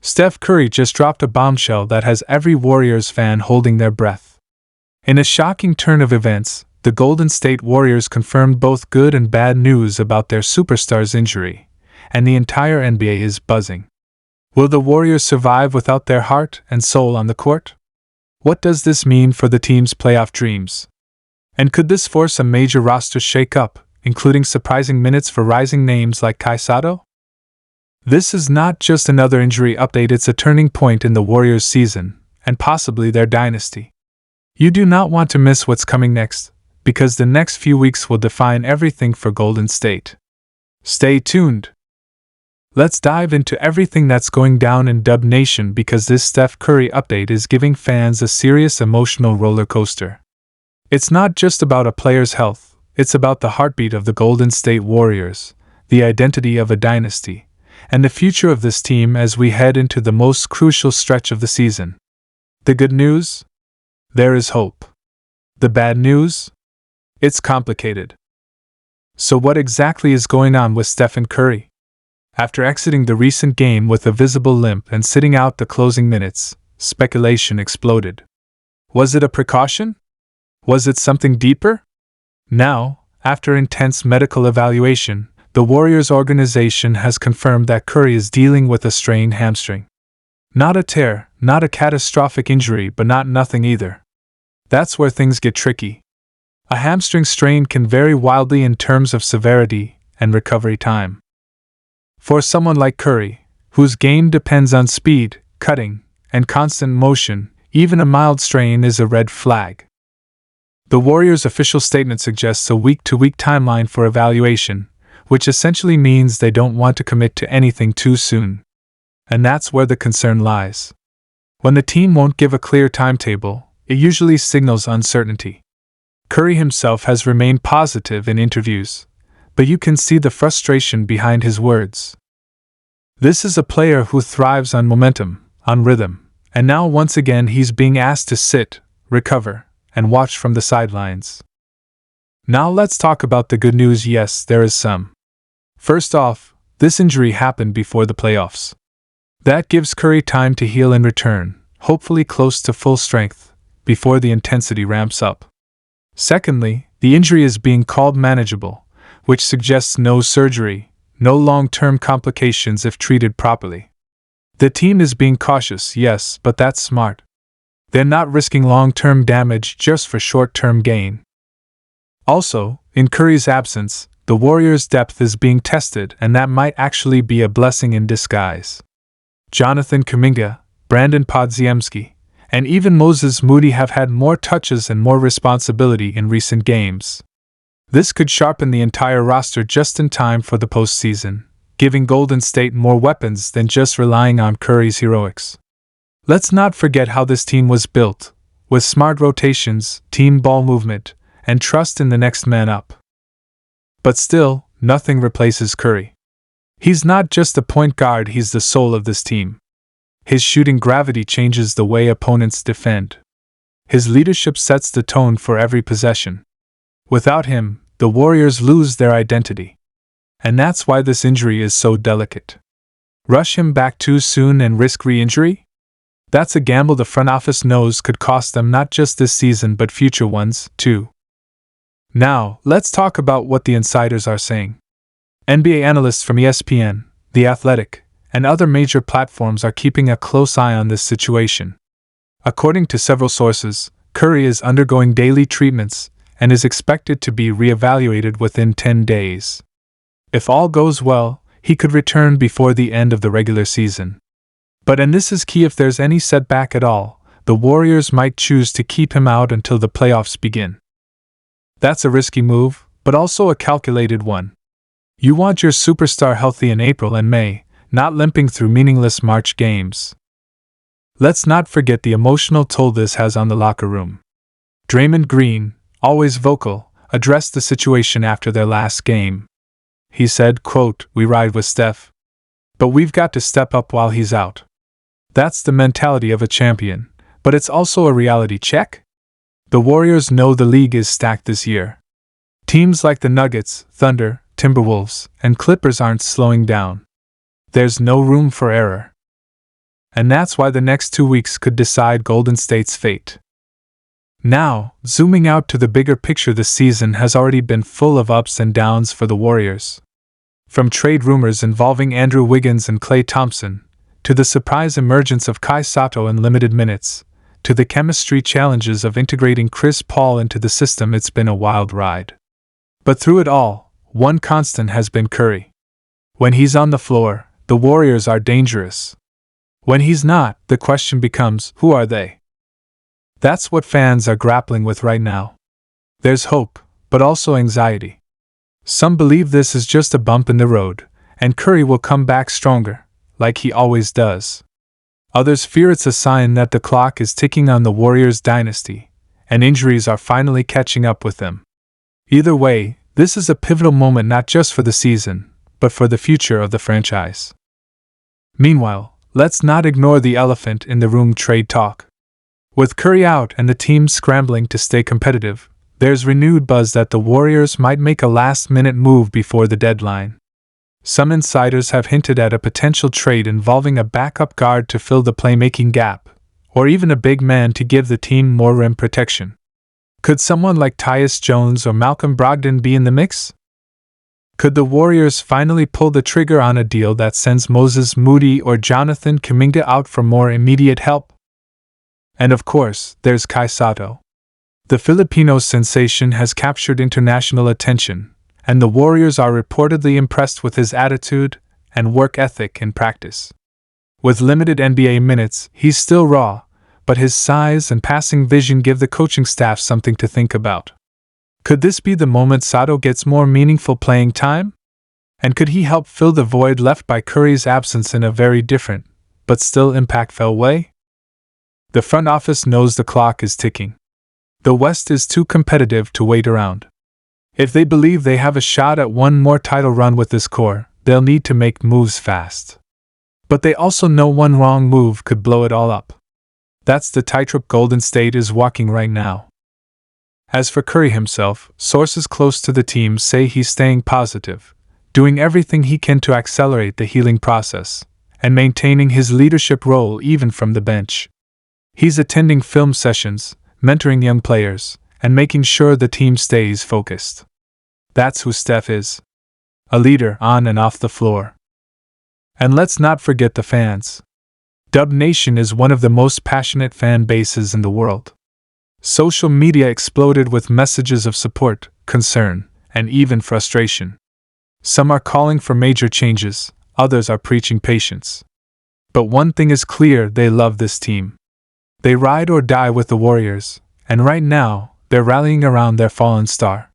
Steph Curry just dropped a bombshell that has every Warriors fan holding their breath. In a shocking turn of events, the Golden State Warriors confirmed both good and bad news about their superstar's injury, and the entire NBA is buzzing. Will the Warriors survive without their heart and soul on the court? What does this mean for the team's playoff dreams? And could this force a major roster shake-up, including surprising minutes for rising names like Kai Sotto? This is not just another injury update, it's a turning point in the Warriors' season, and possibly their dynasty. You do not want to miss what's coming next, because the next few weeks will define everything for Golden State. Stay tuned! Let's dive into everything that's going down in Dub Nation, because this Steph Curry update is giving fans a serious emotional roller coaster. It's not just about a player's health, it's about the heartbeat of the Golden State Warriors, the identity of a dynasty, and the future of this team as we head into the most crucial stretch of the season. The good news? There is hope. The bad news? It's complicated. So what exactly is going on with Stephen Curry? After exiting the recent game with a visible limp and sitting out the closing minutes, speculation exploded. Was it a precaution? Was it something deeper? Now, after intense medical evaluation, the Warriors organization has confirmed that Curry is dealing with a strained hamstring. Not a tear, not a catastrophic injury, but not nothing either. That's where things get tricky. A hamstring strain can vary wildly in terms of severity and recovery time. For someone like Curry, whose game depends on speed, cutting, and constant motion, even a mild strain is a red flag. The Warriors' official statement suggests a week-to-week timeline for evaluation, which essentially means they don't want to commit to anything too soon. And that's where the concern lies. When the team won't give a clear timetable, it usually signals uncertainty. Curry himself has remained positive in interviews, but you can see the frustration behind his words. This is a player who thrives on momentum, on rhythm, and now once again he's being asked to sit, recover, and watch from the sidelines. Now let's talk about the good news. Yes, there is some. First off, this injury happened before the playoffs. That gives Curry time to heal and return, hopefully close to full strength, before the intensity ramps up. Secondly, the injury is being called manageable, which suggests no surgery, no long-term complications if treated properly. The team is being cautious, yes, but that's smart. They're not risking long-term damage just for short-term gain. Also, in Curry's absence, the Warriors' depth is being tested, and that might actually be a blessing in disguise. Jonathan Kuminga, Brandon Podziemski, and even Moses Moody have had more touches and more responsibility in recent games. This could sharpen the entire roster just in time for the postseason, giving Golden State more weapons than just relying on Curry's heroics. Let's not forget how this team was built, with smart rotations, team ball movement, and trust in the next man up. But still, nothing replaces Curry. He's not just a point guard, he's the soul of this team. His shooting gravity changes the way opponents defend. His leadership sets the tone for every possession. Without him, the Warriors lose their identity. And that's why this injury is so delicate. Rush him back too soon and risk re-injury? That's a gamble the front office knows could cost them not just this season but future ones, too. Now, let's talk about what the insiders are saying. NBA analysts from ESPN, The Athletic, and other major platforms are keeping a close eye on this situation. According to several sources, Curry is undergoing daily treatments and is expected to be re-evaluated within 10 days. If all goes well, he could return before the end of the regular season. But and this is key, if there's any setback at all, the Warriors might choose to keep him out until the playoffs begin. That's a risky move, but also a calculated one. You want your superstar healthy in April and May, not limping through meaningless March games. Let's not forget the emotional toll this has on the locker room. Draymond Green, always vocal, addressed the situation after their last game. He said, quote, "We ride with Steph, but we've got to step up while he's out." That's the mentality of a champion, but it's also a reality check. The Warriors know the league is stacked this year. Teams like the Nuggets, Thunder, Timberwolves, and Clippers aren't slowing down. There's no room for error. and that's why the next 2 weeks could decide Golden State's fate. Now, zooming out to the bigger picture, the season has already been full of ups and downs for the Warriors. From trade rumors involving Andrew Wiggins and Klay Thompson, to the surprise emergence of Kai Sato in limited minutes, to the chemistry challenges of integrating Chris Paul into the system, it's been a wild ride. But through it all, one constant has been Curry. When he's on the floor, the Warriors are dangerous. When he's not, the question becomes, who are they? That's what fans are grappling with right now. There's hope, but also anxiety. Some believe this is just a bump in the road, and Curry will come back stronger, like he always does. Others fear it's a sign that the clock is ticking on the Warriors' dynasty, and injuries are finally catching up with them. Either way, this is a pivotal moment not just for the season, but for the future of the franchise. Meanwhile, let's not ignore the elephant in the room: trade talk. With Curry out and the team scrambling to stay competitive, there's renewed buzz that the Warriors might make a last-minute move before the deadline. Some insiders have hinted at a potential trade involving a backup guard to fill the playmaking gap, or even a big man to give the team more rim protection. Could someone like Tyus Jones or Malcolm Brogdon be in the mix? Could the Warriors finally pull the trigger on a deal that sends Moses Moody or Jonathan Kuminga out for more immediate help? And of course, there's Kai Sato. The Filipino sensation has captured international attention, and the Warriors are reportedly impressed with his attitude and work ethic in practice. With limited NBA minutes, he's still raw, but his size and passing vision give the coaching staff something to think about. Could this be the moment Sato gets more meaningful playing time? And could he help fill the void left by Curry's absence in a very different, but still impactful way? The front office knows the clock is ticking. The West is too competitive to wait around. If they believe they have a shot at one more title run with this core, they'll need to make moves fast. But they also know one wrong move could blow it all up. That's the tightrope Golden State is walking right now. As for Curry himself, sources close to the team say he's staying positive, doing everything he can to accelerate the healing process, and maintaining his leadership role even from the bench. He's attending film sessions, mentoring young players, and making sure the team stays focused. That's who Steph is. A leader on and off the floor. And let's not forget the fans. Dub Nation is one of the most passionate fan bases in the world. Social media exploded with messages of support, concern, and even frustration. Some are calling for major changes, others are preaching patience. But one thing is clear: they love this team. They ride or die with the Warriors, and right now, they're rallying around their fallen star.